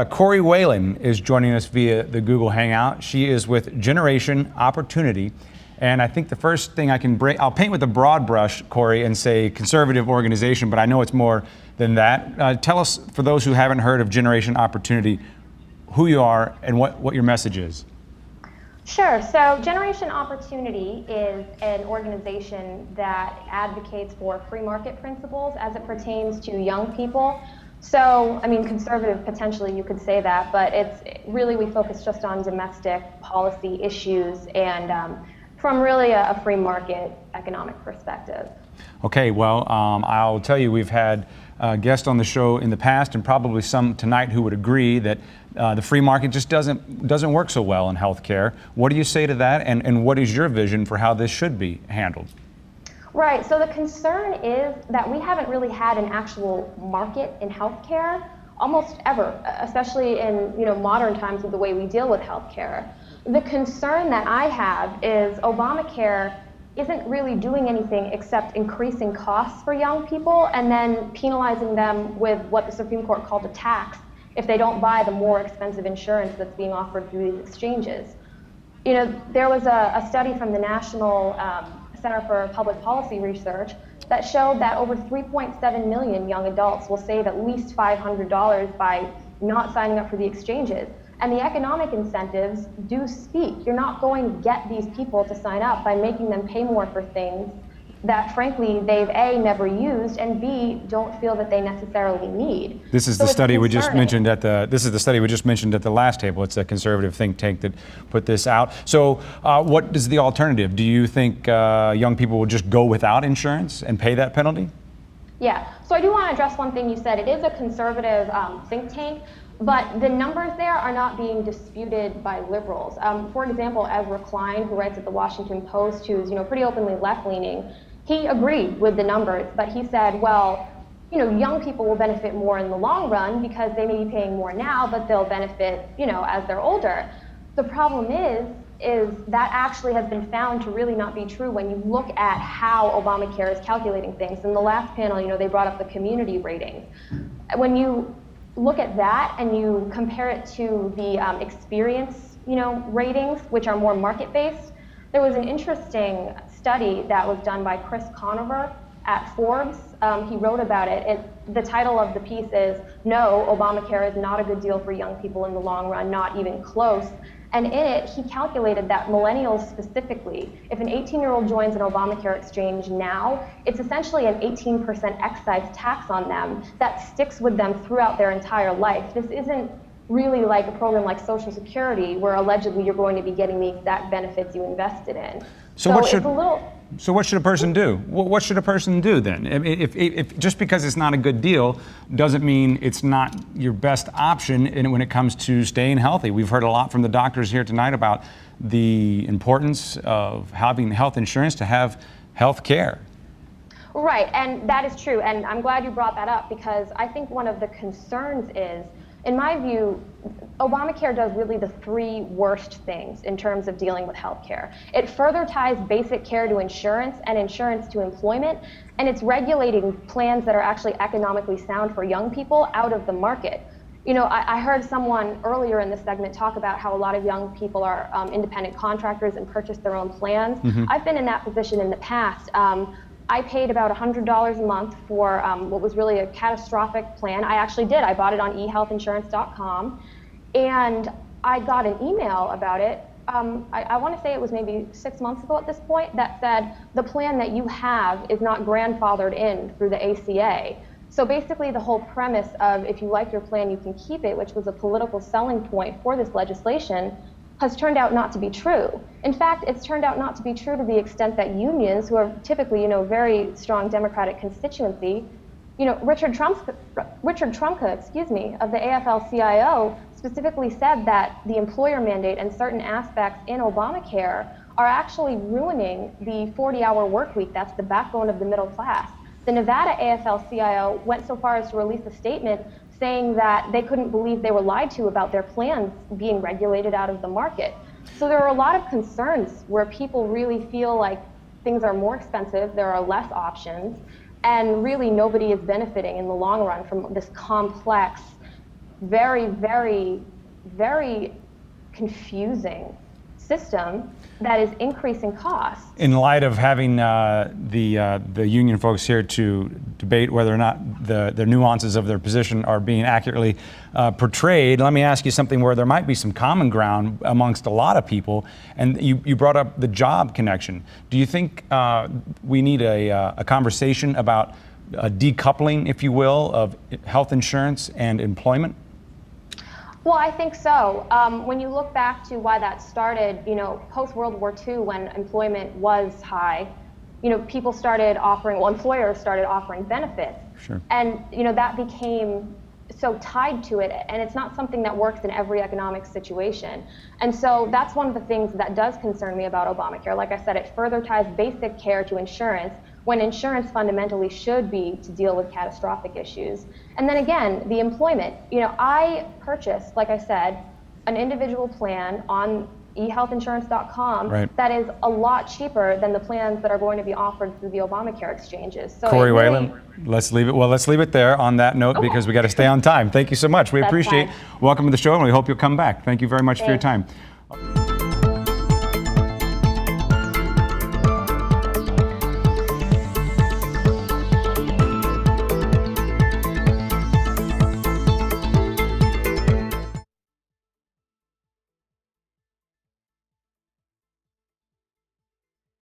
Corey Whalen is joining us via the Google Hangout. She is with Generation Opportunity. And I think the first thing I'll paint with a broad brush, Corey, and say conservative organization, but I know it's more than that. Tell us, for those who haven't heard of Generation Opportunity, who you are and what your message is. Sure. So Generation Opportunity is an organization that advocates for free market principles as it pertains to young people. So, I mean, conservative, potentially you could say that, but we focus just on domestic policy issues and from really a free market economic perspective. Okay, well, I'll tell you, we've had guests on the show in the past, and probably some tonight, who would agree that the free market just doesn't work so well in healthcare. What do you say to that, and what is your vision for how this should be handled? Right, so the concern is that we haven't really had an actual market in healthcare almost ever, especially in modern times with the way we deal with healthcare. The concern that I have is Obamacare isn't really doing anything except increasing costs for young people and then penalizing them with what the Supreme Court called a tax if they don't buy the more expensive insurance that's being offered through these exchanges. There was a study from the National Center for Public Policy Research that showed that over 3.7 million young adults will save at least $500 by not signing up for the exchanges. And the economic incentives do speak. You're not going to get these people to sign up by making them pay more for things that, frankly, they've A, never used, and B, don't feel that they necessarily need. This is the study we just mentioned at the last table. It's a conservative think tank that put this out. So what is the alternative? Do you think young people will just go without insurance and pay that penalty? Yeah, so I do want to address one thing you said. It is a conservative think tank, but the numbers there are not being disputed by liberals. For example, Ezra Klein, who writes at the Washington Post, who's pretty openly left-leaning, he agreed with the numbers, but he said, well, young people will benefit more in the long run because they may be paying more now, but they'll benefit, as they're older. The problem is that actually has been found to really not be true when you look at how Obamacare is calculating things. In the last panel, they brought up the community ratings. When you look at that and you compare it to the experience, ratings, which are more market-based, there was an interesting study that was done by Chris Conover at Forbes. He wrote about it. The title of the piece is, "No, Obamacare is not a good deal for young people in the long run, not even close." And in it, he calculated that millennials specifically, if an 18-year-old joins an Obamacare exchange now, it's essentially an 18% excise tax on them that sticks with them throughout their entire life. This isn't really like a program like Social Security, where allegedly you're going to be getting the exact benefits you invested in. So what should a person do? What should a person do then? If just because it's not a good deal doesn't mean it's not your best option when it comes to staying healthy. We've heard a lot from the doctors here tonight about the importance of having health insurance to have health care. Right, and that is true, and I'm glad you brought that up because I think one of the concerns is, in my view, Obamacare does really the three worst things in terms of dealing with healthcare. It further ties basic care to insurance and insurance to employment, and it's regulating plans that are actually economically sound for young people out of the market. I heard someone earlier in this segment talk about how a lot of young people are independent contractors and purchase their own plans. Mm-hmm. I've been in that position in the past. I paid about $100 a month for what was really a catastrophic plan. I actually did. I bought it on ehealthinsurance.com, and I got an email about it. I want to say it was maybe 6 months ago at this point that said the plan that you have is not grandfathered in through the ACA. So basically the whole premise of if you like your plan, you can keep it, which was a political selling point for this legislation, has turned out not to be true. In fact, it's turned out not to be true to the extent that unions, who are typically, very strong Democratic constituency, Richard Trumka, of the AFL-CIO, specifically said that the employer mandate and certain aspects in Obamacare are actually ruining the 40-hour work week that's the backbone of the middle class. The Nevada AFL-CIO went so far as to release a statement saying that they couldn't believe they were lied to about their plans being regulated out of the market. So there are a lot of concerns where people really feel like things are more expensive, there are less options, and really nobody is benefiting in the long run from this complex very, very, very confusing system that is increasing costs. In light of having the union folks here to debate whether or not the nuances of their position are being accurately portrayed, let me ask you something where there might be some common ground amongst a lot of people. And you brought up the job connection. Do you think we need a conversation about decoupling, if you will, of health insurance and employment? Well, I think so. When you look back to why that started, post-World War II, when employment was high, employers started offering benefits. Sure. And, that became so tied to it, and it's not something that works in every economic situation. And so that's one of the things that does concern me about Obamacare. Like I said, it further ties basic care to insurance, when insurance fundamentally should be to deal with catastrophic issues. And then again, the employment. I purchased, like I said, an individual plan on ehealthinsurance.com Right. that is a lot cheaper than the plans that are going to be offered through the Obamacare exchanges. So Corey really, Whalen, let's leave it there on that note, Okay. because we got to stay on time. Thank you so much. We That's appreciate fine. Welcome to the show, and we hope you'll come back. Thank you very much for your Thanks. time.